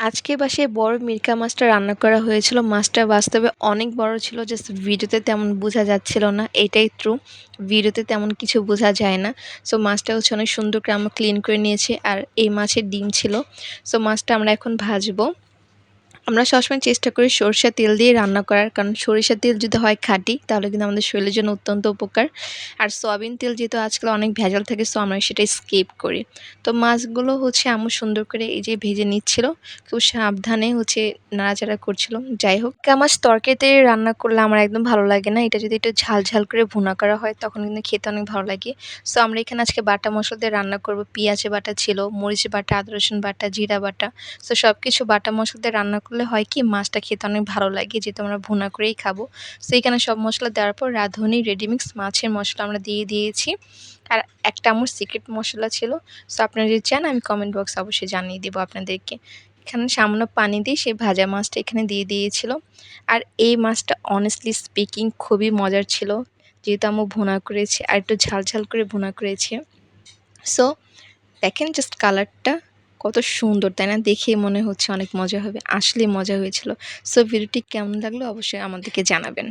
আজকে বাসায় বড় মিরকা মাছটা রান্না করা হয়েছিল। মাছটা বাস্তবে অনেক বড় ছিল। জাস্ট ভিডিওতে তেমন বোঝা যাচ্ছিল না। এটাই ট্রু। ভিডিওতে তেমন কিছু বোঝা যায় না। সো মাছটা হচ্ছে অনেক সুন্দর করে আমরা ক্লিন করে নিয়েছি। আর এই মাছের ডিম ছিল। সো মাছটা আমরা এখন ভাজবো। আমরা সবসময় চেষ্টা করি সরষের তেল দিয়ে রান্না করার, কারণ সরিষার তেল যদি হয় খাঁটি তাহলে কিন্তু আমাদের শরীরের জন্য অত্যন্ত উপকার। আর সয়াবিন তেল যেহেতু আজকাল অনেক ভেজাল থাকে, সো আমরা সেটাই স্কিপ করি। তো মাছগুলো হচ্ছে আম্মু সুন্দর করে এই যে ভেজে নিচ্ছিল, খুব সাবধানে হচ্ছে নাড়াচাড়া করছিল। যাই হোক, মাছ তরকারিতে রান্না করলে আমার একদম ভালো লাগে না। এটা যদি একটু ঝাল ঝাল করে ভুনা করা হয় তখন কিন্তু খেতে অনেক ভালো লাগে। সো আমরা এখানে আজকে বাটা মশলা দিয়ে রান্না করব। পেঁয়াজে বাটা ছিল, মরিচ বাটা, আদা রসুন বাটা, জিরা বাটা। সো সব কিছু বাটা মশলা দিয়ে রান্না করলে হয় কি মাছটা খেতে অনেক ভালো লাগে, যেহেতু আমরা ভুনা করেই খাবো। সো এখানে সব মশলা দেওয়ার পর রাঁধুনি রেডিমিক্স মাছের মশলা আমরা দিয়ে দিয়েছি। আর একটা আমার সিক্রেট মশলা ছিল। সো আপনারা যদি চান আমি কমেন্ট বক্সে অবশ্যই জানিয়ে দেবো আপনাদেরকে। এখানে সামান্য পানি দিয়ে সেই ভাজা মাছটা এখানে দিয়ে দিয়েছিল। আর এই মাছটা অনেস্টলি স্পিকিং খুবই মজার ছিল, যেহেতু আম্মু ভুনা করেছে আর একটু ঝাল ঝাল করে ভুনা করেছে। সো দেখেন জাস্ট কালারটা কত সুন্দর, তাই না? দেখেই মনে হচ্ছে অনেক মজা হবে। আসলেই মজা হয়েছিল। সো ভিডিওটি কেমন লাগলো অবশ্যই আমাদেরকে জানাবেন।